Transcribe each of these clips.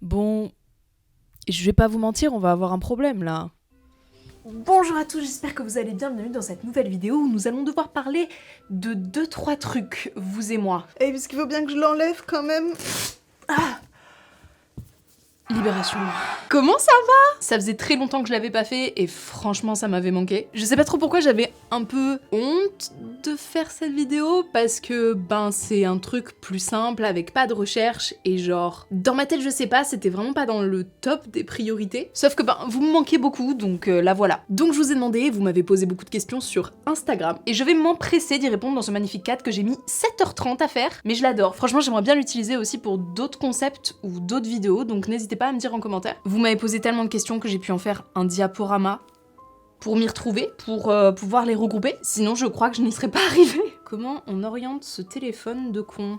Bon, je vais pas vous mentir, on va avoir un problème là. Bonjour à tous, j'espère que vous allez bien, bienvenue dans cette nouvelle vidéo où nous allons devoir parler de 2-3 trucs, vous et moi. Et puisqu'il faut bien que je l'enlève quand même. Libération. Comment ça va? Ça faisait très longtemps que je l'avais pas fait et franchement ça m'avait manqué. Je sais pas trop pourquoi j'avais un peu honte de faire cette vidéo parce que c'est un truc plus simple avec pas de recherche et genre dans ma tête je sais pas, c'était vraiment pas dans le top des priorités. Sauf que vous me manquez beaucoup donc là voilà. Donc je vous ai demandé, vous m'avez posé beaucoup de questions sur Instagram et je vais m'empresser d'y répondre dans ce magnifique cadre que j'ai mis 7h30 à faire, mais je l'adore. Franchement j'aimerais bien l'utiliser aussi pour d'autres concepts ou d'autres vidéos, donc n'hésitez pas à me dire en commentaire. Vous m'avez posé tellement de questions que j'ai pu en faire un diaporama pour m'y retrouver, pour pouvoir les regrouper. Sinon, je crois que je n'y serais pas arrivée. Comment on oriente ce téléphone de con ?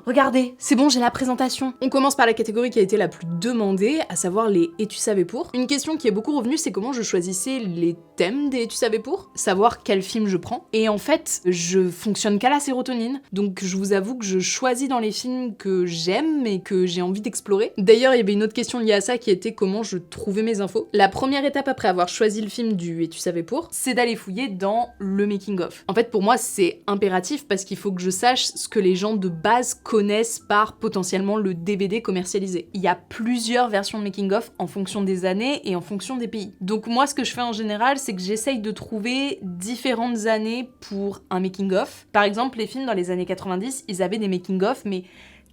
Regardez, c'est bon, j'ai la présentation. On commence par la catégorie qui a été la plus demandée, à savoir les « Et tu savais pour ». Une question qui est beaucoup revenue, c'est comment je choisissais les thèmes des « Et tu savais pour », savoir quel film je prends. Et en fait, je fonctionne qu'à la sérotonine, donc je vous avoue que je choisis dans les films que j'aime et que j'ai envie d'explorer. D'ailleurs, il y avait une autre question liée à ça qui était comment je trouvais mes infos. La première étape après avoir choisi le film du « Et tu savais pour », c'est d'aller fouiller dans le making-of. En fait, pour moi, c'est impératif parce qu'il faut que je sache ce que les gens de base connaissent par potentiellement le DVD commercialisé. Il y a plusieurs versions de making-of en fonction des années et en fonction des pays. Donc moi, ce que je fais en général, c'est que j'essaye de trouver différentes années pour un making-of. Par exemple, les films dans les années 90, ils avaient des making-of, mais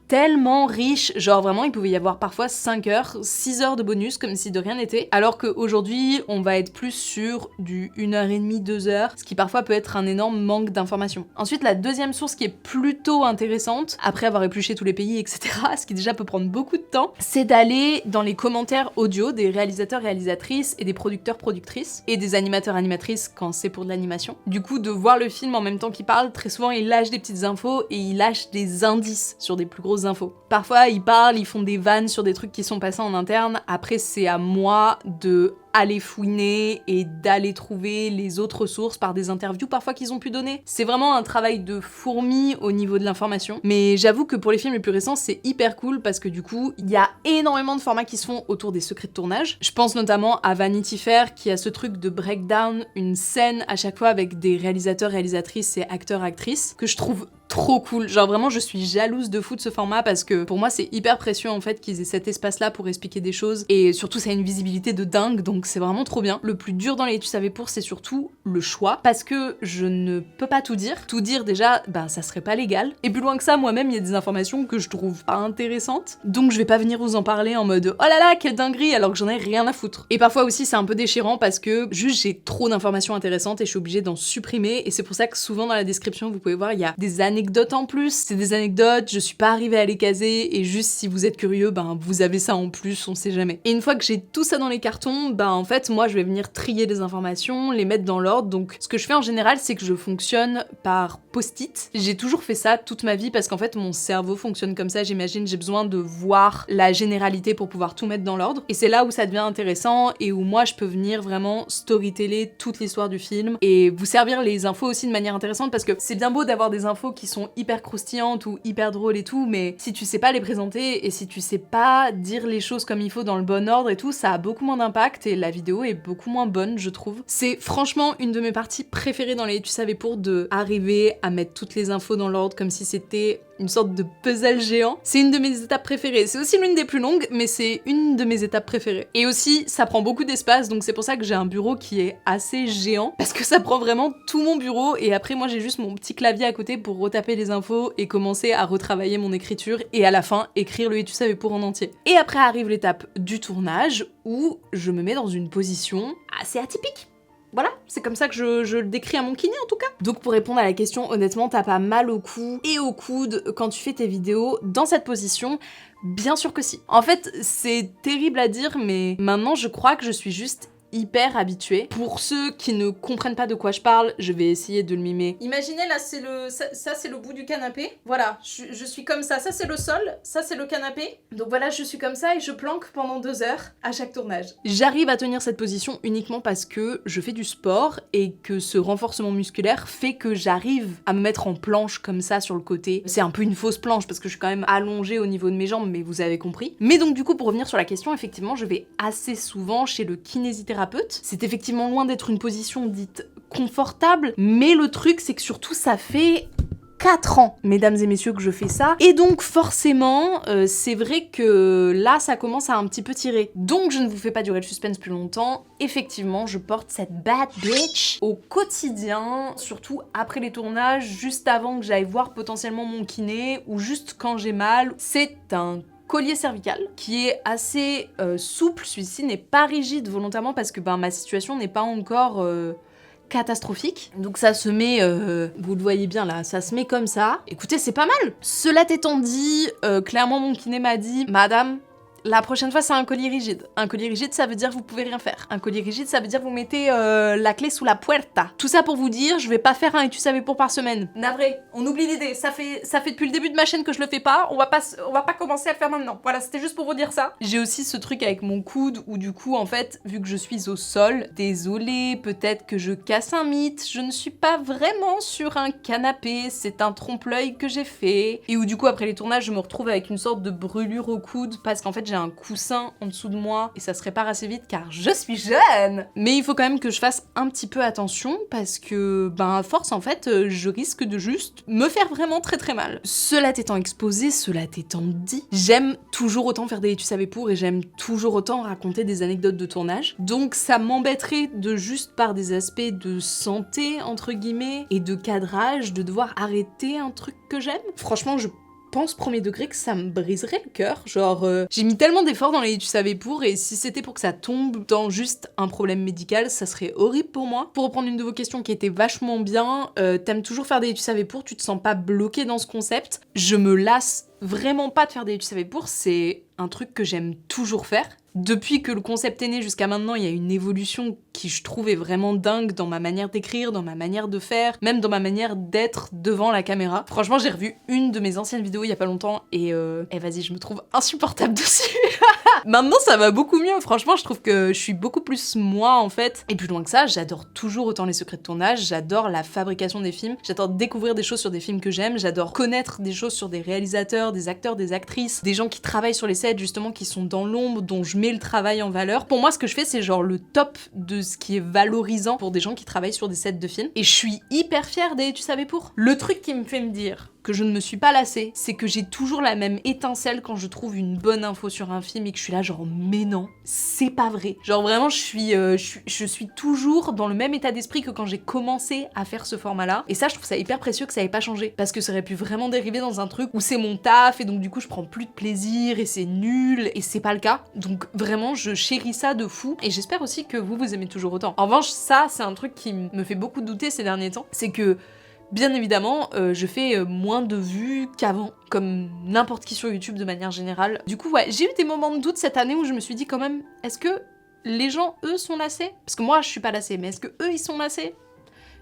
tellement riche, genre vraiment il pouvait y avoir parfois 5 heures, 6 heures de bonus comme si de rien n'était, alors qu'aujourd'hui on va être plus sur du 1h30, 2 heures, ce qui parfois peut être un énorme manque d'informations. Ensuite la deuxième source qui est plutôt intéressante, après avoir épluché tous les pays etc, ce qui déjà peut prendre beaucoup de temps, c'est d'aller dans les commentaires audio des réalisateurs, réalisatrices et des producteurs, productrices, et des animateurs, animatrices quand c'est pour de l'animation. Du coup de voir le film en même temps qu'il parle, très souvent ils lâchent des petites infos et ils lâchent des indices sur des plus grosses infos. Parfois ils parlent, ils font des vannes sur des trucs qui sont passés en interne, après c'est à moi de aller fouiner et d'aller trouver les autres sources par des interviews parfois qu'ils ont pu donner. C'est vraiment un travail de fourmi au niveau de l'information, mais j'avoue que pour les films les plus récents c'est hyper cool parce que du coup il y a énormément de formats qui se font autour des secrets de tournage. Je pense notamment à Vanity Fair qui a ce truc de breakdown, une scène à chaque fois avec des réalisateurs, réalisatrices et acteurs, actrices que je trouve trop cool. Genre vraiment je suis jalouse de fou de ce format parce que pour moi c'est hyper précieux en fait qu'ils aient cet espace là pour expliquer des choses et surtout ça a une visibilité de dingue donc c'est vraiment trop bien. Le plus dur dans les Tu savais pour c'est surtout le choix parce que je ne peux pas tout dire. Tout dire déjà ça serait pas légal et plus loin que ça moi-même il y a des informations que je trouve pas intéressantes donc je vais pas venir vous en parler en mode oh là là quelle dinguerie alors que j'en ai rien à foutre. Et parfois aussi c'est un peu déchirant parce que juste j'ai trop d'informations intéressantes et je suis obligée d'en supprimer et c'est pour ça que souvent dans la description vous pouvez voir il y a des anecdotes en plus, c'est des anecdotes, je suis pas arrivée à les caser et juste si vous êtes curieux, vous avez ça en plus, on sait jamais. Et une fois que j'ai tout ça dans les cartons, en fait moi je vais venir trier les informations, les mettre dans l'ordre, donc ce que je fais en général c'est que je fonctionne par post-it. J'ai toujours fait ça toute ma vie parce qu'en fait mon cerveau fonctionne comme ça, j'imagine, j'ai besoin de voir la généralité pour pouvoir tout mettre dans l'ordre et c'est là où ça devient intéressant et où moi je peux venir vraiment storyteller toute l'histoire du film et vous servir les infos aussi de manière intéressante parce que c'est bien beau d'avoir des infos qui sont hyper croustillantes ou hyper drôles et tout, mais si tu sais pas les présenter et si tu sais pas dire les choses comme il faut dans le bon ordre et tout, ça a beaucoup moins d'impact et la vidéo est beaucoup moins bonne, je trouve. C'est franchement une de mes parties préférées dans les Tu savais pour, de arriver à mettre toutes les infos dans l'ordre comme si c'était une sorte de puzzle géant. C'est une de mes étapes préférées. C'est aussi l'une des plus longues, mais c'est une de mes étapes préférées. Et aussi, ça prend beaucoup d'espace, donc c'est pour ça que j'ai un bureau qui est assez géant, parce que ça prend vraiment tout mon bureau, et après moi j'ai juste mon petit clavier à côté pour retaper les infos et commencer à retravailler mon écriture, et à la fin, écrire le Et tu savais pour en entier. Et après arrive l'étape du tournage, où je me mets dans une position assez atypique. Voilà, c'est comme ça que je le décris à mon kiné en tout cas. Donc pour répondre à la question, honnêtement, t'as pas mal au cou et au coude quand tu fais tes vidéos dans cette position? Bien sûr que si. En fait, c'est terrible à dire, mais maintenant je crois que je suis juste hyper habituée. Pour ceux qui ne comprennent pas de quoi je parle, je vais essayer de le mimer. Imaginez là, ça c'est le bout du canapé. Voilà, je suis comme ça c'est le sol, ça c'est le canapé. Donc voilà, je suis comme ça et je planque pendant 2 heures à chaque tournage. J'arrive à tenir cette position uniquement parce que je fais du sport et que ce renforcement musculaire fait que j'arrive à me mettre en planche comme ça sur le côté. C'est un peu une fausse planche parce que je suis quand même allongée au niveau de mes jambes, mais vous avez compris. Mais donc du coup, pour revenir sur la question, effectivement, je vais assez souvent chez le kinésithérapeute. C'est effectivement loin d'être une position dite confortable, mais le truc c'est que surtout ça fait 4 ans, mesdames et messieurs, que je fais ça. Et donc forcément, c'est vrai que là, ça commence à un petit peu tirer. Donc je ne vous fais pas durer le suspense plus longtemps. Effectivement, je porte cette bad bitch au quotidien, surtout après les tournages, juste avant que j'aille voir potentiellement mon kiné, ou juste quand j'ai mal. C'est un collier cervical qui est assez souple. Celui-ci n'est pas rigide volontairement parce que ma situation n'est pas encore catastrophique. Donc ça se met, vous le voyez bien là, ça se met comme ça. Écoutez, c'est pas mal. Cela étant dit, clairement mon kiné m'a dit, madame, la prochaine fois c'est un collier rigide. Un collier rigide ça veut dire que vous pouvez rien faire. Un collier rigide ça veut dire que vous mettez la clé sous la puerta. Tout ça pour vous dire, je vais pas faire un et tu savais pour par semaine. Navré, on oublie l'idée, ça fait depuis le début de ma chaîne que je le fais pas, on va pas commencer à le faire maintenant. Voilà, c'était juste pour vous dire ça. J'ai aussi ce truc avec mon coude où du coup en fait, vu que je suis au sol, désolée, peut-être que je casse un mythe, je ne suis pas vraiment sur un canapé, c'est un trompe-l'œil que j'ai fait. Et où du coup après les tournages, je me retrouve avec une sorte de brûlure au coude parce qu'en fait j'ai un coussin en dessous de moi et ça se répare assez vite car je suis jeune. Mais il faut quand même que je fasse un petit peu attention parce que à force en fait je risque de juste me faire vraiment très très mal. Cela t'étant exposé, cela t'étant dit, j'aime toujours autant faire des tu savais pour et j'aime toujours autant raconter des anecdotes de tournage. Donc ça m'embêterait de juste par des aspects de santé entre guillemets et de cadrage de devoir arrêter un truc que j'aime. Franchement je pense premier degré que ça me briserait le cœur, genre j'ai mis tellement d'efforts dans les tu savais pour et si c'était pour que ça tombe dans juste un problème médical, ça serait horrible pour moi. Pour reprendre une de vos questions qui était vachement bien, t'aimes toujours faire des tu savais pour, tu te sens pas bloqué dans ce concept. Je me lasse vraiment pas de faire des tu savais pour, c'est un truc que j'aime toujours faire. Depuis que le concept est né jusqu'à maintenant, il y a une évolution qui je trouve est vraiment dingue dans ma manière d'écrire, dans ma manière de faire, même dans ma manière d'être devant la caméra. Franchement, j'ai revu une de mes anciennes vidéos il y a pas longtemps et vas-y, je me trouve insupportable dessus. Maintenant, ça va beaucoup mieux. Franchement, je trouve que je suis beaucoup plus moi en fait. Et plus loin que ça, j'adore toujours autant les secrets de tournage, j'adore la fabrication des films, j'adore découvrir des choses sur des films que j'aime, j'adore connaître des choses sur des réalisateurs, des acteurs, des actrices, des gens qui travaillent sur les sets justement, qui sont dans l'ombre, dont je mets le travail en valeur. Pour moi, ce que je fais, c'est genre le top de ce qui est valorisant pour des gens qui travaillent sur des sets de films. Et je suis hyper fière des tu savais pour. Le truc qui me fait me dire que je ne me suis pas lassée, c'est que j'ai toujours la même étincelle quand je trouve une bonne info sur un film et que je suis là genre mais non, c'est pas vrai. Genre vraiment je suis toujours dans le même état d'esprit que quand j'ai commencé à faire ce format-là. Et ça je trouve ça hyper précieux que ça ait pas changé parce que ça aurait pu vraiment dériver dans un truc où c'est mon taf et donc du coup je prends plus de plaisir et c'est nul et c'est pas le cas. Donc vraiment je chéris ça de fou et j'espère aussi que vous aimez toujours autant. En revanche ça c'est un truc qui me fait beaucoup douter ces derniers temps, c'est que bien évidemment, je fais moins de vues qu'avant, comme n'importe qui sur YouTube de manière générale. Du coup, ouais, j'ai eu des moments de doute cette année où je me suis dit quand même, est-ce que les gens, eux, sont lassés? Parce que moi, je suis pas lassée, mais est-ce que eux, ils sont lassés?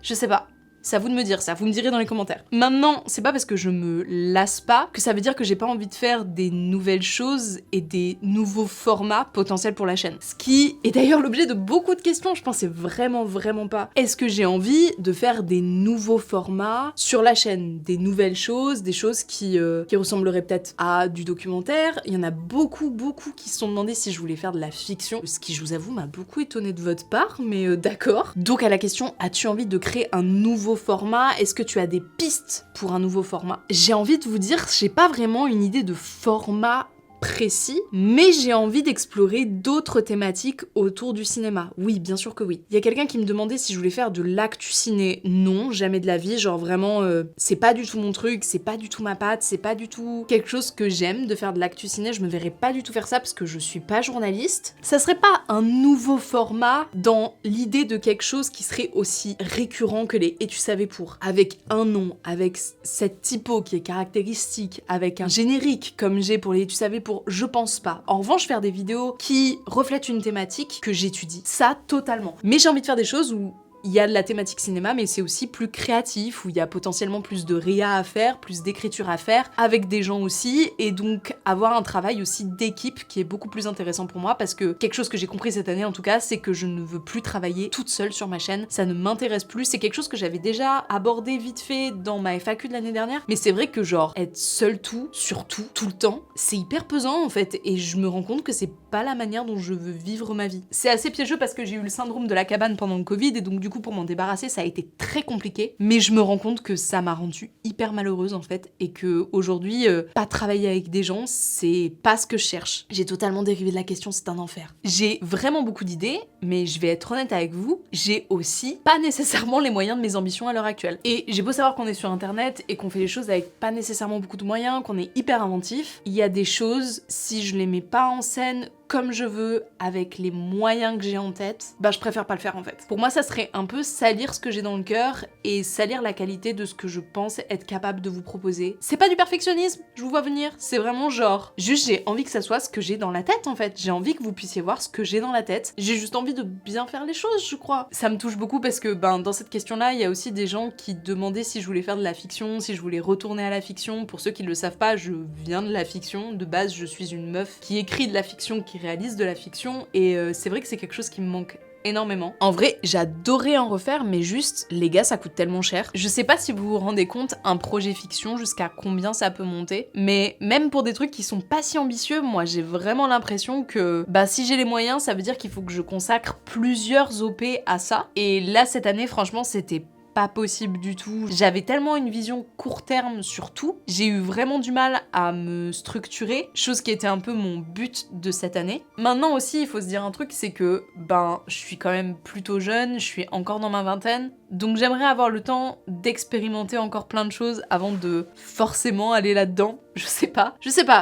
Je sais pas. C'est à vous de me dire ça, vous me direz dans les commentaires. Maintenant, c'est pas parce que je me lasse pas que ça veut dire que j'ai pas envie de faire des nouvelles choses et des nouveaux formats potentiels pour la chaîne. Ce qui est d'ailleurs l'objet de beaucoup de questions, je pensais vraiment pas. Est-ce que j'ai envie de faire des nouveaux formats sur la chaîne? Des nouvelles choses, des choses qui ressembleraient peut-être à du documentaire. Il y en a beaucoup qui se sont demandé si je voulais faire de la fiction, ce qui, je vous avoue, m'a beaucoup étonnée de votre part, mais d'accord. Donc à la question, as-tu envie de créer un nouveau format? Est-ce que tu as des pistes pour un nouveau format? J'ai envie de vous dire, j'ai pas vraiment une idée de format précis, mais j'ai envie d'explorer d'autres thématiques autour du cinéma. Oui, bien sûr que oui. Il y a quelqu'un qui me demandait si je voulais faire de l'actu ciné. Non, jamais de la vie, genre vraiment, c'est pas du tout mon truc, c'est pas du tout ma patte, c'est pas du tout quelque chose que j'aime de faire de l'actu ciné, je me verrais pas du tout faire ça parce que je suis pas journaliste. Ça serait pas un nouveau format dans l'idée de quelque chose qui serait aussi récurrent que les et tu savais pour, avec un nom, avec cette typo qui est caractéristique, avec un générique comme j'ai pour les et tu savais pour jour, je pense pas. En revanche, faire des vidéos qui reflètent une thématique que j'étudie, ça totalement. Mais j'ai envie de faire des choses où il y a de la thématique cinéma, mais c'est aussi plus créatif, où il y a potentiellement plus de réa à faire, plus d'écriture à faire, avec des gens aussi, et donc avoir un travail aussi d'équipe qui est beaucoup plus intéressant pour moi, parce que quelque chose que j'ai compris cette année en tout cas, c'est que je ne veux plus travailler toute seule sur ma chaîne, ça ne m'intéresse plus, c'est quelque chose que j'avais déjà abordé vite fait dans ma FAQ de l'année dernière, mais c'est vrai que genre, être seule sur tout le temps, c'est hyper pesant en fait, et je me rends compte que c'est pas la manière dont je veux vivre ma vie. C'est assez piégeux parce que j'ai eu le syndrome de la cabane pendant le Covid, et donc du coup pour m'en débarrasser ça a été très compliqué, mais je me rends compte que ça m'a rendue hyper malheureuse en fait, et que aujourd'hui pas travailler avec des gens c'est pas ce que je cherche. J'ai totalement dérivé de la question, c'est un enfer. J'ai vraiment beaucoup d'idées, mais je vais être honnête avec vous, j'ai aussi pas nécessairement les moyens de mes ambitions à l'heure actuelle. Et j'ai beau savoir qu'on est sur internet et qu'on fait les choses avec pas nécessairement beaucoup de moyens, qu'on est hyper inventif, il y a des choses, si je les mets pas en scène comme je veux, avec les moyens que j'ai en tête, bah je préfère pas le faire en fait. Pour moi ça serait un peu salir ce que j'ai dans le cœur et salir la qualité de ce que je pense être capable de vous proposer. C'est pas du perfectionnisme, je vous vois venir, c'est vraiment genre, juste j'ai envie que ça soit ce que j'ai dans la tête en fait, j'ai envie que vous puissiez voir ce que j'ai dans la tête, j'ai juste envie de bien faire les choses je crois. Ça me touche beaucoup parce que dans cette question là, il y a aussi des gens qui demandaient si je voulais faire de la fiction, si je voulais retourner à la fiction. Pour ceux qui le savent pas, je viens de la fiction, de base je suis une meuf qui écrit de la fiction, qui réalise de la fiction, et c'est vrai que c'est quelque chose qui me manque énormément. En vrai, j'adorais en refaire, mais juste, les gars, ça coûte tellement cher. Je sais pas si vous vous rendez compte, un projet fiction, jusqu'à combien ça peut monter, mais même pour des trucs qui sont pas si ambitieux, moi j'ai vraiment l'impression que, si j'ai les moyens, ça veut dire qu'il faut que je consacre plusieurs OP à ça, et là, cette année, franchement, c'était pas possible du tout. J'avais tellement une vision court terme sur tout, j'ai eu vraiment du mal à me structurer, chose qui était un peu mon but de cette année. Maintenant aussi, il faut se dire un truc, c'est que, je suis quand même plutôt jeune, je suis encore dans ma vingtaine, donc j'aimerais avoir le temps d'expérimenter encore plein de choses avant de forcément aller là-dedans. Je sais pas,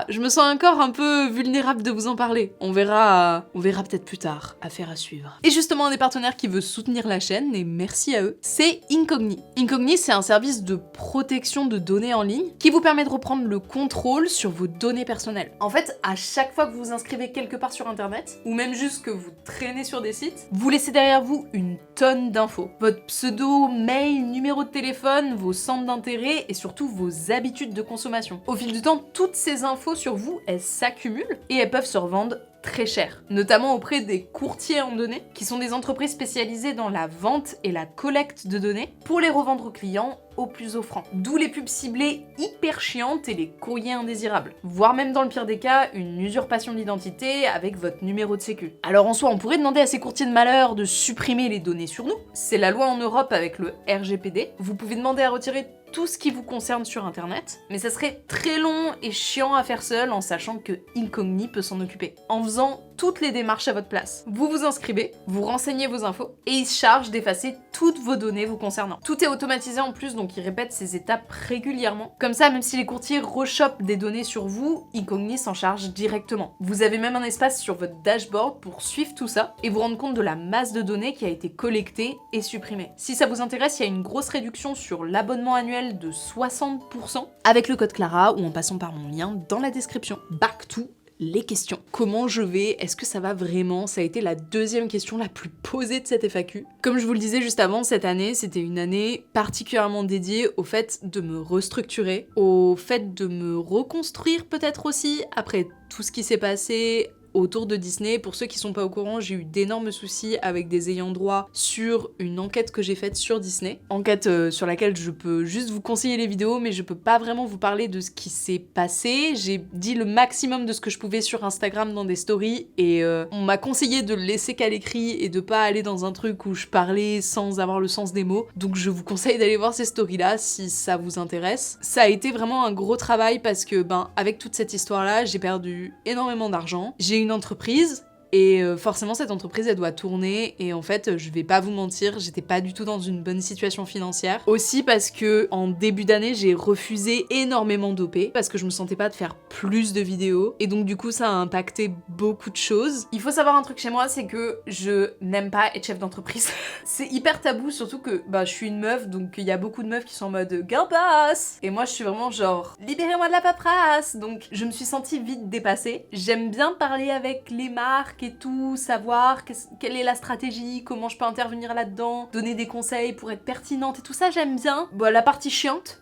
je me sens encore un peu vulnérable de vous en parler. On verra peut-être plus tard, affaire à suivre. Et justement, un des partenaires qui veut soutenir la chaîne, et merci à eux, c'est Incogni. Incogni, c'est un service de protection de données en ligne qui vous permet de reprendre le contrôle sur vos données personnelles. En fait, à chaque fois que vous vous inscrivez quelque part sur internet, ou même juste que vous traînez sur des sites, vous laissez derrière vous une tonne d'infos. Votre pseudo, mail, numéro de téléphone, vos centres d'intérêt et surtout vos habitudes de consommation. Au fil du temps, toutes ces infos sur vous, elles s'accumulent et elles peuvent se revendre très cher, notamment auprès des courtiers en données, qui sont des entreprises spécialisées dans la vente et la collecte de données pour les revendre aux clients au plus offrant. D'où les pubs ciblées hyper chiantes et les courriers indésirables. Voire même dans le pire des cas, une usurpation d'identité avec votre numéro de sécu. Alors en soi, on pourrait demander à ces courtiers de malheur de supprimer les données sur nous. C'est la loi en Europe avec le RGPD. Vous pouvez demander à retirer tout ce qui vous concerne sur internet, mais ça serait très long et chiant à faire seul en sachant que Incogni peut s'en occuper. En faisant toutes les démarches à votre place. Vous vous inscrivez, vous renseignez vos infos, et il se charge d'effacer toutes vos données vous concernant. Tout est automatisé en plus, donc il répète ces étapes régulièrement. Comme ça, même si les courtiers rechopent des données sur vous, Incogni s'en charge directement. Vous avez même un espace sur votre dashboard pour suivre tout ça, et vous rendre compte de la masse de données qui a été collectée et supprimée. Si ça vous intéresse, il y a une grosse réduction sur l'abonnement annuel de 60%, avec le code Clara, ou en passant par mon lien dans la description. Back to les questions. Comment je vais? Est-ce que ça va vraiment? Ça a été la deuxième question la plus posée de cette FAQ. Comme je vous le disais juste avant, cette année, c'était une année particulièrement dédiée au fait de me restructurer, au fait de me reconstruire peut-être aussi, après tout ce qui s'est passé autour de Disney. Pour ceux qui sont pas au courant, j'ai eu d'énormes soucis avec des ayants droit sur une enquête que j'ai faite sur Disney. Enquête sur laquelle je peux juste vous conseiller les vidéos, mais je peux pas vraiment vous parler de ce qui s'est passé. J'ai dit le maximum de ce que je pouvais sur Instagram dans des stories, et on m'a conseillé de le laisser qu'à l'écrit et de pas aller dans un truc où je parlais sans avoir le sens des mots. Donc je vous conseille d'aller voir ces stories là si ça vous intéresse. Ça a été vraiment un gros travail parce que avec toute cette histoire là, j'ai perdu énormément d'argent. J'ai une entreprise, et forcément cette entreprise elle doit tourner et en fait je vais pas vous mentir, j'étais pas du tout dans une bonne situation financière. Aussi parce que en début d'année j'ai refusé énormément d'OP parce que je me sentais pas de faire plus de vidéos et donc du coup ça a impacté beaucoup de choses. Il faut savoir un truc chez moi, c'est que je n'aime pas être chef d'entreprise. C'est hyper tabou, surtout que je suis une meuf, donc il y a beaucoup de meufs qui sont en mode girl boss et moi je suis vraiment genre libérez-moi de la paperasse. Donc je me suis sentie vite dépassée. J'aime bien parler avec les marques et tout, savoir quelle est la stratégie, comment je peux intervenir là-dedans, donner des conseils pour être pertinente et tout ça, j'aime bien. Bon, la partie chiante,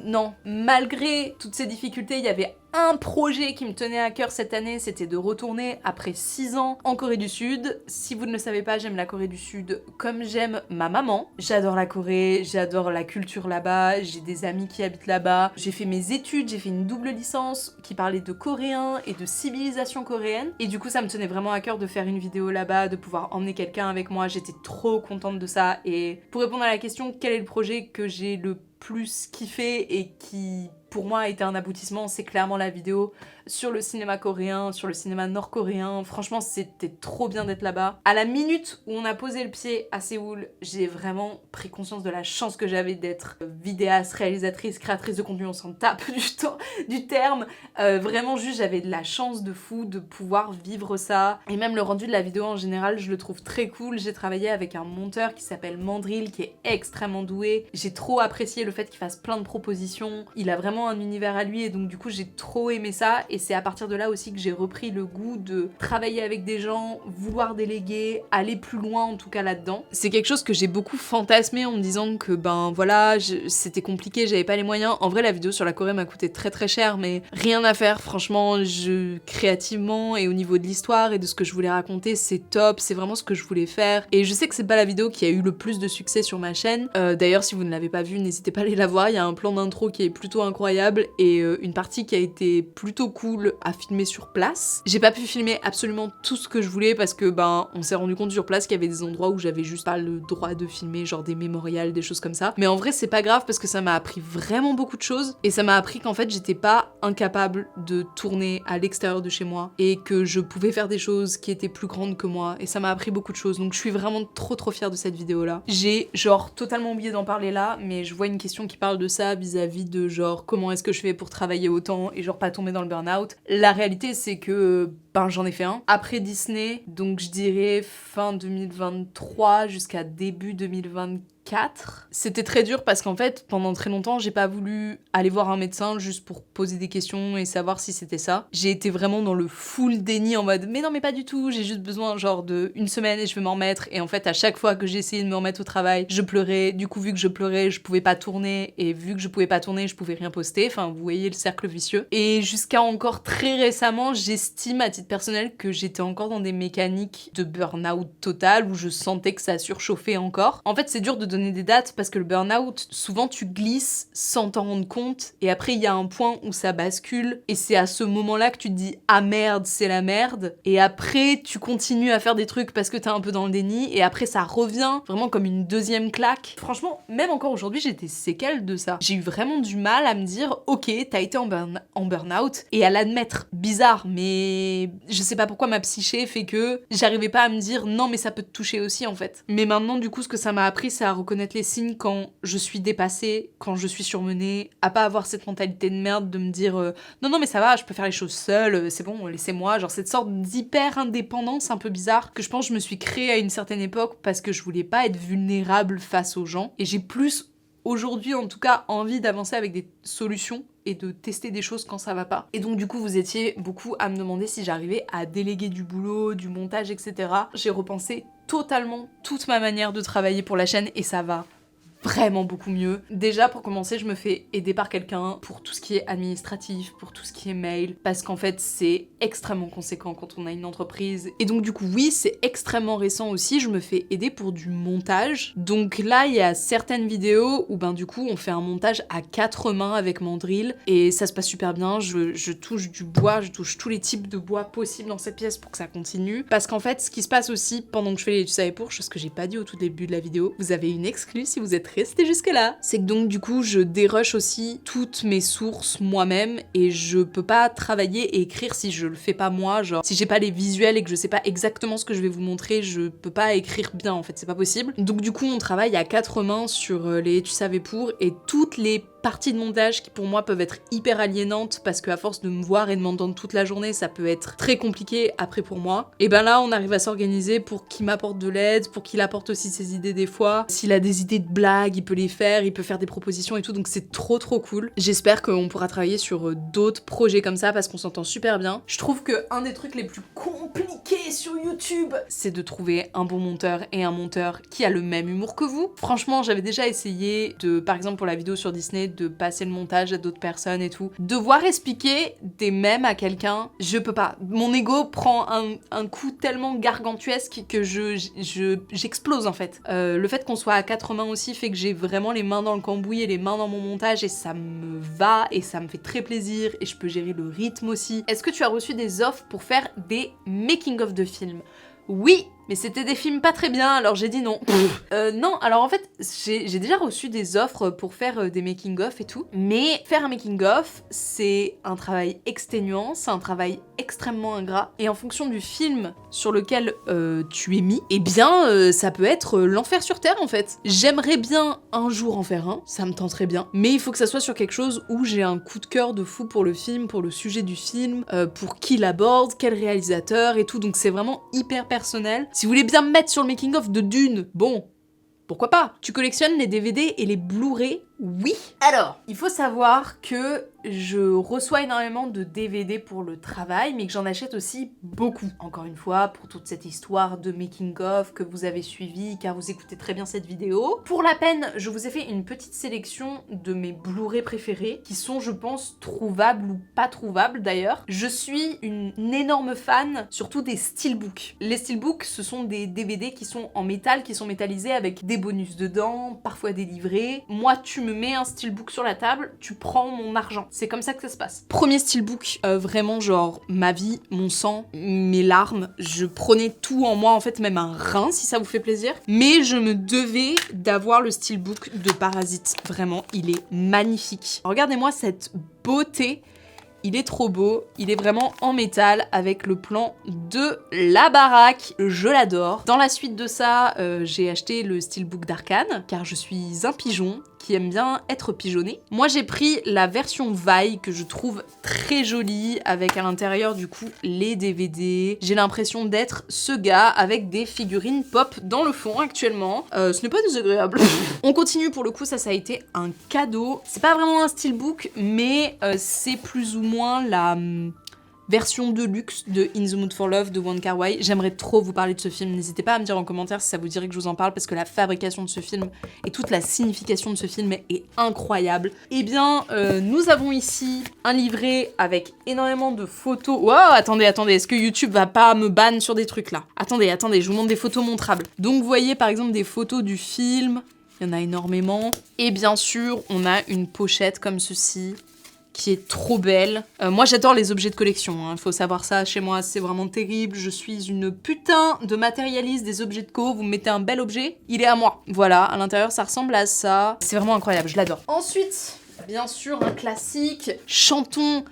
non, malgré toutes ces difficultés, il y avait un projet qui me tenait à cœur cette année, c'était de retourner après 6 ans en Corée du Sud. Si vous ne le savez pas, j'aime la Corée du Sud comme j'aime ma maman. J'adore la Corée, j'adore la culture là-bas, j'ai des amis qui habitent là-bas. J'ai fait mes études, j'ai fait une double licence qui parlait de coréen et de civilisation coréenne. Et du coup, ça me tenait vraiment à cœur de faire une vidéo là-bas, de pouvoir emmener quelqu'un avec moi. J'étais trop contente de ça. Et pour répondre à la question, quel est le projet que j'ai le plus kiffé et qui pour moi a été un aboutissement, c'est clairement la vidéo sur le cinéma coréen, sur le cinéma nord-coréen. Franchement, c'était trop bien d'être là-bas. À la minute où on a posé le pied à Séoul, j'ai vraiment pris conscience de la chance que j'avais d'être vidéaste, réalisatrice, créatrice de contenu, on s'en tape du terme. Vraiment juste, j'avais de la chance de fou de pouvoir vivre ça. Et même le rendu de la vidéo en général, je le trouve très cool. J'ai travaillé avec un monteur qui s'appelle Mandrill, qui est extrêmement doué. J'ai trop apprécié le fait qu'il fasse plein de propositions. Il a vraiment un univers à lui et donc du coup j'ai trop aimé ça et c'est à partir de là aussi que j'ai repris le goût de travailler avec des gens, vouloir déléguer, aller plus loin en tout cas là-dedans. C'est quelque chose que j'ai beaucoup fantasmé en me disant que voilà, c'était compliqué, j'avais pas les moyens. En vrai la vidéo sur la Corée m'a coûté très très cher mais rien à faire, franchement créativement et au niveau de l'histoire et de ce que je voulais raconter c'est top, c'est vraiment ce que je voulais faire et je sais que c'est pas la vidéo qui a eu le plus de succès sur ma chaîne. D'ailleurs si vous ne l'avez pas vue, n'hésitez pas à aller la voir, il y a un plan d'intro qui est plutôt incroyable et une partie qui a été plutôt cool à filmer sur place. J'ai pas pu filmer absolument tout ce que je voulais parce que on s'est rendu compte sur place qu'il y avait des endroits où j'avais juste pas le droit de filmer, genre des mémorials, des choses comme ça. Mais en vrai c'est pas grave parce que ça m'a appris vraiment beaucoup de choses et ça m'a appris qu'en fait j'étais pas incapable de tourner à l'extérieur de chez moi et que je pouvais faire des choses qui étaient plus grandes que moi et ça m'a appris beaucoup de choses donc je suis vraiment trop fière de cette vidéo là. J'ai genre totalement oublié d'en parler là mais je vois une question qui parle de ça vis-à-vis de genre comment est-ce que je fais pour travailler autant et genre pas tomber dans le burn-out. La réalité c'est que j'en ai fait un après Disney, donc je dirais fin 2023 jusqu'à début 2024. C'était très dur parce qu'en fait pendant très longtemps j'ai pas voulu aller voir un médecin juste pour poser des questions et savoir si c'était ça. J'ai été vraiment dans le full déni en mode mais non mais pas du tout, j'ai juste besoin genre de une semaine et je vais m'en remettre et en fait à chaque fois que j'ai essayé de me remettre au travail je pleurais, du coup vu que je pleurais je pouvais pas tourner et vu que je pouvais pas tourner je pouvais rien poster, enfin vous voyez le cercle vicieux et jusqu'à encore très récemment j'estime à titre personnel que j'étais encore dans des mécaniques de burn-out total où je sentais que ça surchauffait encore. En fait c'est dur de donner des dates parce que le burn-out, souvent tu glisses sans t'en rendre compte et après il y a un point où ça bascule et c'est à ce moment-là que tu te dis ah merde c'est la merde et après tu continues à faire des trucs parce que t'es un peu dans le déni et après ça revient vraiment comme une deuxième claque. Franchement même encore aujourd'hui j'ai des séquelles de ça. J'ai eu vraiment du mal à me dire ok t'as été en burn-out et à l'admettre. Bizarre mais je sais pas pourquoi ma psyché fait que j'arrivais pas à me dire non mais ça peut te toucher aussi en fait. Mais maintenant du coup ce que ça m'a appris c'est à reconnaître les signes quand je suis dépassée, quand je suis surmenée, à pas avoir cette mentalité de merde de me dire non mais ça va, je peux faire les choses seule, c'est bon, laissez-moi, genre cette sorte d'hyper indépendance un peu bizarre que je pense je me suis créée à une certaine époque parce que je voulais pas être vulnérable face aux gens et j'ai plus aujourd'hui en tout cas envie d'avancer avec des solutions et de tester des choses quand ça va pas. Et donc du coup vous étiez beaucoup à me demander si j'arrivais à déléguer du boulot, du montage, etc. J'ai repensé totalement toute ma manière de travailler pour la chaîne et ça va vraiment beaucoup mieux. Déjà pour commencer je me fais aider par quelqu'un pour tout ce qui est administratif, pour tout ce qui est mail, parce qu'en fait c'est extrêmement conséquent quand on a une entreprise. Et donc du coup oui c'est extrêmement récent aussi, je me fais aider pour du montage. Donc là il y a certaines vidéos où du coup on fait un montage à 4 mains avec Mandrill et ça se passe super bien, je touche du bois, je touche tous les types de bois possibles dans cette pièce pour que ça continue. Parce qu'en fait ce qui se passe aussi pendant que je fais les tu savais pour, chose que j'ai pas dit au tout début de la vidéo, vous avez une exclue si vous êtes rester jusque-là. C'est que donc du coup je dérush aussi toutes mes sources moi-même et je peux pas travailler et écrire si je le fais pas moi, genre si j'ai pas les visuels et que je sais pas exactement ce que je vais vous montrer, je peux pas écrire bien en fait, c'est pas possible. Donc du coup on travaille à 4 mains sur les Tu savais pour et toutes les parties de montage qui pour moi peuvent être hyper aliénantes parce qu'à force de me voir et de m'entendre toute la journée ça peut être très compliqué après pour moi. Et ben là on arrive à s'organiser pour qu'il m'apporte de l'aide, pour qu'il apporte aussi ses idées des fois. S'il a des idées de blagues il peut les faire, il peut faire des propositions et tout, donc c'est trop cool. J'espère qu'on pourra travailler sur d'autres projets comme ça parce qu'on s'entend super bien. Je trouve que un des trucs les plus compliqués sur YouTube c'est de trouver un bon monteur et un monteur qui a le même humour que vous. Franchement j'avais déjà essayé de, par exemple pour la vidéo sur Disney, de passer le montage à d'autres personnes et tout. Devoir expliquer des mèmes à quelqu'un, je peux pas. Mon ego prend un coup tellement gargantuesque que j'explose en fait. Le fait qu'on soit à 4 mains aussi fait que j'ai vraiment les mains dans le cambouis et les mains dans mon montage et ça me va et ça me fait très plaisir et je peux gérer le rythme aussi. Est-ce que tu as reçu des offres pour faire des making-of de films ? Oui, mais c'était des films pas très bien, alors j'ai dit non. Non, alors en fait, j'ai déjà reçu des offres pour faire des making-of et tout, mais faire un making-of, c'est un travail exténuant, c'est un travail extrêmement ingrat, et en fonction du film sur lequel tu es mis, eh bien, ça peut être l'enfer sur terre en fait. J'aimerais bien un jour en faire un, ça me tenterait bien, mais il faut que ça soit sur quelque chose où j'ai un coup de cœur de fou pour le film, pour le sujet du film, pour qui l'aborde, quel réalisateur et tout, donc c'est vraiment hyper personnel. Si vous voulez bien me mettre sur le making-of de Dune, bon, pourquoi pas. Tu collectionnes les DVD et les Blu-ray ? Oui. Alors, il faut savoir que je reçois énormément de DVD pour le travail, mais que j'en achète aussi beaucoup. Encore une fois, pour toute cette histoire de making-of que vous avez suivi, car vous écoutez très bien cette vidéo. Pour la peine, je vous ai fait une petite sélection de mes Blu-ray préférés, qui sont, je pense, trouvables ou pas trouvables d'ailleurs. Je suis une énorme fan, surtout des steelbooks. Les steelbooks, ce sont des DVD qui sont en métal, qui sont métallisés avec des bonus dedans, parfois des livrets. Moi, tu me mets un steelbook sur la table, tu prends mon argent. C'est comme ça que ça se passe. Premier steelbook, vraiment genre ma vie, mon sang, mes larmes. Je prenais tout en moi, en fait même un rein si ça vous fait plaisir. Mais je me devais d'avoir le steelbook de Parasite. Vraiment, il est magnifique. Regardez-moi cette beauté. Il est trop beau, il est vraiment en métal avec le plan de la baraque, je l'adore. Dans la suite de ça, j'ai acheté le steelbook d'Arcane, car je suis un pigeon qui aime bien être pigeonné. Moi j'ai pris la version Vaille que je trouve très jolie, avec à l'intérieur du coup les DVD. J'ai l'impression d'être ce gars avec des figurines pop dans le fond actuellement. Ce n'est pas désagréable. On continue pour le coup, ça a été un cadeau. C'est pas vraiment un steelbook, mais c'est plus ou moins la version de luxe de In the Mood for Love de Wong Kar-wai. J'aimerais trop vous parler de ce film. N'hésitez pas à me dire en commentaire si ça vous dirait que je vous en parle parce que la fabrication de ce film et toute la signification de ce film est incroyable. Eh bien, nous avons ici un livret avec énormément de photos. Wow, attendez, est-ce que YouTube va pas me ban sur des trucs là ? Attendez, je vous montre des photos montrables. Donc, vous voyez par exemple des photos du film. Il y en a énormément. Et bien sûr, on a une pochette comme ceci, qui est trop belle. Moi j'adore les objets de collection, hein. Faut savoir ça, chez moi c'est vraiment terrible, je suis une putain de matérialiste des objets de co, vous me mettez un bel objet, il est à moi. Voilà, à l'intérieur ça ressemble à ça, c'est vraiment incroyable, je l'adore. Ensuite, bien sûr un classique, chantons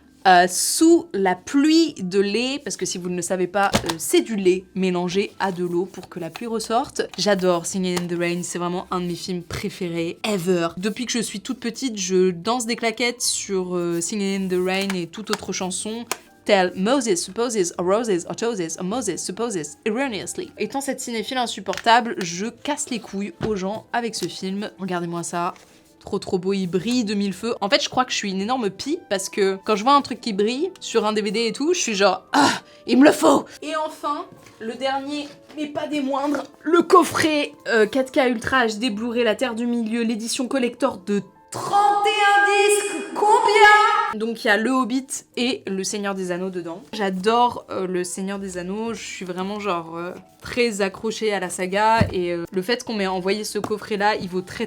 sous la pluie de lait, parce que si vous ne le savez pas, c'est du lait mélangé à de l'eau pour que la pluie ressorte. J'adore Singing in the Rain, c'est vraiment un de mes films préférés ever. Depuis que je suis toute petite, je danse des claquettes sur Singing in the Rain et toute autre chanson. Tell Moses supposes or roses or toes or Moses supposes erroneously. Étant cette cinéphile insupportable, je casse les couilles aux gens avec ce film. Regardez-moi ça. Trop beau, il brille de mille feux. En fait, je crois que je suis une énorme pie parce que quand je vois un truc qui brille sur un DVD et tout, je suis genre ah, il me le faut. Et enfin, le dernier, mais pas des moindres, le coffret 4K Ultra HD Blu-ray La Terre du Milieu, l'édition collector de 31 disques. Combien ? Donc il y a Le Hobbit et Le Seigneur des Anneaux dedans. J'adore Le Seigneur des Anneaux, je suis vraiment genre très accrochée à la saga et le fait qu'on m'ait envoyé ce coffret là, il vaut très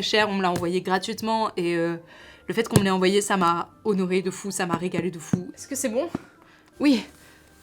cher, on me l'a envoyé gratuitement et le fait qu'on me l'ait envoyé, ça m'a honoré de fou, ça m'a régalé de fou. Est-ce que c'est bon ? Oui.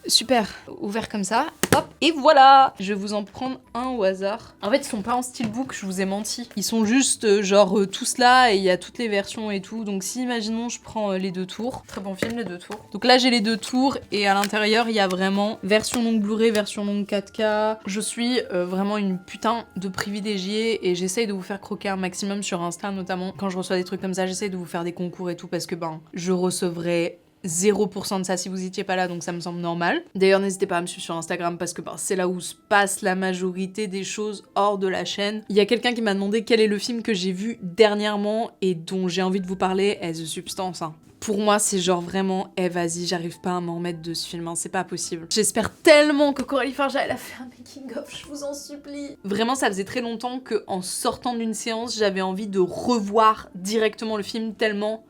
Super, ouvert comme ça, hop, et voilà. Je vais vous en prendre un au hasard. En fait, ils sont pas en steelbook, je vous ai menti. Ils sont juste genre tous là et il y a toutes les versions et tout. Donc si, imaginons, je prends les 2 tours. Très bon film, les 2 tours. Donc là, j'ai les 2 tours et à l'intérieur, il y a vraiment version longue Blu-ray, version longue 4K. Je suis vraiment une putain de privilégiée et j'essaye de vous faire croquer un maximum sur Insta, notamment quand je reçois des trucs comme ça. J'essaye de vous faire des concours et tout parce que je recevrai 0% de ça si vous étiez pas là, donc ça me semble normal. D'ailleurs, n'hésitez pas à me suivre sur Instagram parce que c'est là où se passe la majorité des choses hors de la chaîne. Il y a quelqu'un qui m'a demandé quel est le film que j'ai vu dernièrement et dont j'ai envie de vous parler, The Substance. Pour moi, c'est genre vraiment, vas-y, j'arrive pas à m'en remettre de ce film, c'est pas possible. J'espère tellement que Coralie Farja, elle a fait un making-of, je vous en supplie. Vraiment, ça faisait très longtemps qu'en sortant d'une séance, j'avais envie de revoir directement le film tellement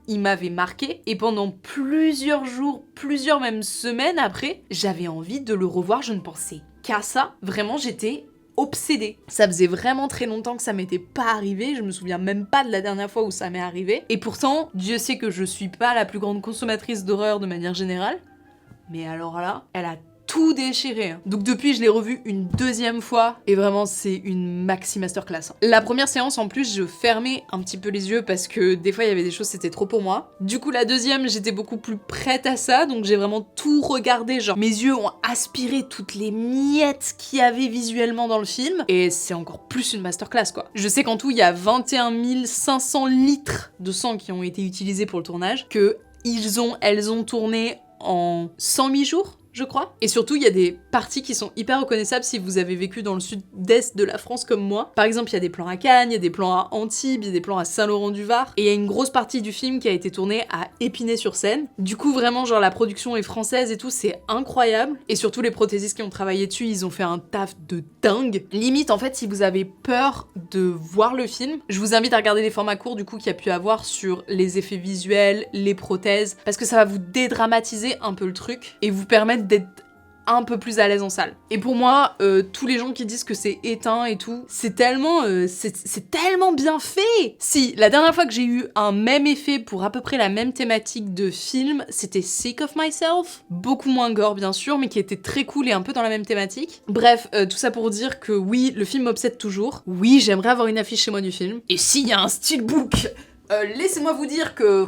il m'avait marqué, et pendant plusieurs jours, plusieurs même semaines après, j'avais envie de le revoir, je ne pensais qu'à ça. Vraiment, j'étais obsédée. Ça faisait vraiment très longtemps que ça m'était pas arrivé, je me souviens même pas de la dernière fois où ça m'est arrivé, et pourtant, Dieu sait que je suis pas la plus grande consommatrice d'horreur de manière générale, mais alors là, elle a tout déchiré. Donc depuis, je l'ai revu une 2e fois et vraiment, c'est une maxi masterclass. La première séance, en plus, je fermais un petit peu les yeux parce que des fois, il y avait des choses, c'était trop pour moi. Du coup, la 2e, j'étais beaucoup plus prête à ça, donc j'ai vraiment tout regardé. Genre, mes yeux ont aspiré toutes les miettes qu'il y avait visuellement dans le film et c'est encore plus une masterclass, quoi. Je sais qu'en tout, il y a 21 500 litres de sang qui ont été utilisés pour le tournage, que elles ont tourné en 108 jours, je crois. Et surtout, il y a des parties qui sont hyper reconnaissables si vous avez vécu dans le sud-est de la France comme moi. Par exemple, il y a des plans à Cannes, il y a des plans à Antibes, il y a des plans à Saint-Laurent-du-Var. Et il y a une grosse partie du film qui a été tournée à Épinay-sur-Seine. Du coup, vraiment, genre, la production est française et tout, c'est incroyable. Et surtout, les prothésistes qui ont travaillé dessus, ils ont fait un taf de dingue. Limite, en fait, si vous avez peur de voir le film, je vous invite à regarder les formats courts, du coup, qu'il y a pu avoir sur les effets visuels, les prothèses, parce que ça va vous dédramatiser un peu le truc et vous permettre d'être un peu plus à l'aise en salle. Et pour moi, tous les gens qui disent que c'est éteint et tout, c'est tellement bien fait. Si, la dernière fois que j'ai eu un même effet pour à peu près la même thématique de film, c'était Sick of Myself. Beaucoup moins gore, bien sûr, mais qui était très cool et un peu dans la même thématique. Bref, tout ça pour dire que oui, le film m'obsède toujours. Oui, j'aimerais avoir une affiche chez moi du film. Et s'il y a un steelbook, laissez-moi vous dire que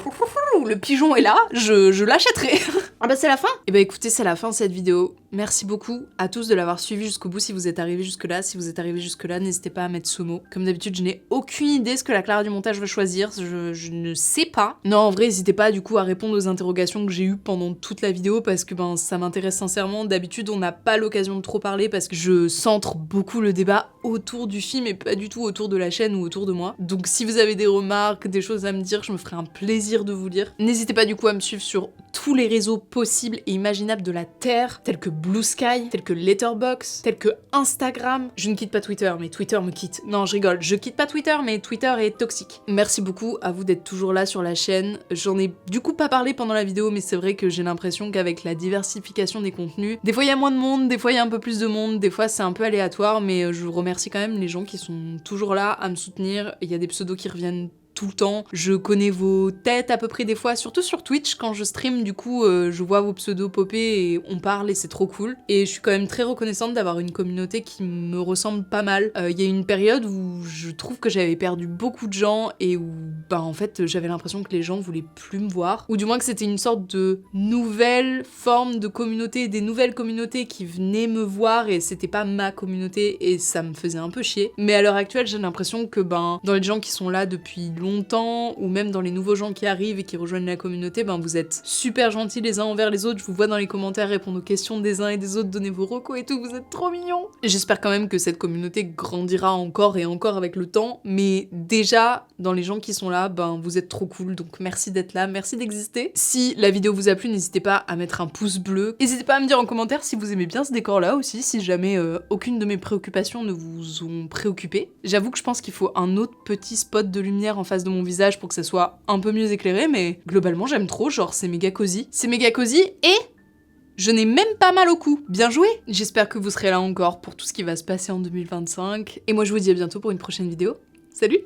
le pigeon est là, je l'achèterai. Ah bah c'est la fin. Et bah écoutez, c'est la fin de cette vidéo. Merci beaucoup à tous de l'avoir suivi jusqu'au bout si vous êtes arrivés jusque-là. Si vous êtes arrivés jusque-là, n'hésitez pas à mettre Somo. Comme d'habitude, je n'ai aucune idée ce que la Clara du montage veut choisir, je ne sais pas. Non, en vrai, n'hésitez pas du coup à répondre aux interrogations que j'ai eues pendant toute la vidéo parce que ça m'intéresse sincèrement. D'habitude, on n'a pas l'occasion de trop parler parce que je centre beaucoup le débat autour du film et pas du tout autour de la chaîne ou autour de moi. Donc si vous avez des remarques, des choses à me dire, je me ferai un plaisir de vous lire. N'hésitez pas du coup à me suivre sur tous les réseaux possibles et imaginables de la Terre, tels que Blue Sky, tels que Letterboxd, tels que Instagram. Je ne quitte pas Twitter, mais Twitter me quitte. Non, je rigole, je quitte pas Twitter, mais Twitter est toxique. Merci beaucoup à vous d'être toujours là sur la chaîne. J'en ai du coup pas parlé pendant la vidéo, mais c'est vrai que j'ai l'impression qu'avec la diversification des contenus, des fois il y a moins de monde, des fois il y a un peu plus de monde, des fois c'est un peu aléatoire, mais je remercie quand même les gens qui sont toujours là à me soutenir. Il y a des pseudos qui reviennent tout le temps. Je connais vos têtes à peu près des fois, surtout sur Twitch, quand je stream, du coup, je vois vos pseudos popper et on parle et c'est trop cool. Et je suis quand même très reconnaissante d'avoir une communauté qui me ressemble pas mal. Il y a une période où je trouve que j'avais perdu beaucoup de gens et où, en fait, j'avais l'impression que les gens voulaient plus me voir. Ou du moins que c'était une sorte de nouvelle forme de communauté, des nouvelles communautés qui venaient me voir et c'était pas ma communauté et ça me faisait un peu chier. Mais à l'heure actuelle, j'ai l'impression que, dans les gens qui sont là depuis longtemps, ou même dans les nouveaux gens qui arrivent et qui rejoignent la communauté, vous êtes super gentils les uns envers les autres, je vous vois dans les commentaires répondre aux questions des uns et des autres, donner vos recos et tout, vous êtes trop mignons. J'espère quand même que cette communauté grandira encore et encore avec le temps, mais déjà, dans les gens qui sont là, vous êtes trop cool, donc merci d'être là, merci d'exister. Si la vidéo vous a plu, n'hésitez pas à mettre un pouce bleu, n'hésitez pas à me dire en commentaire si vous aimez bien ce décor là aussi, si jamais aucune de mes préoccupations ne vous ont préoccupé. J'avoue que je pense qu'il faut un autre petit spot de lumière en face de mon visage pour que ça soit un peu mieux éclairé, mais globalement j'aime trop, genre c'est méga cosy. C'est méga cosy et je n'ai même pas mal au cou. Bien joué! J'espère que vous serez là encore pour tout ce qui va se passer en 2025. Et moi je vous dis à bientôt pour une prochaine vidéo. Salut!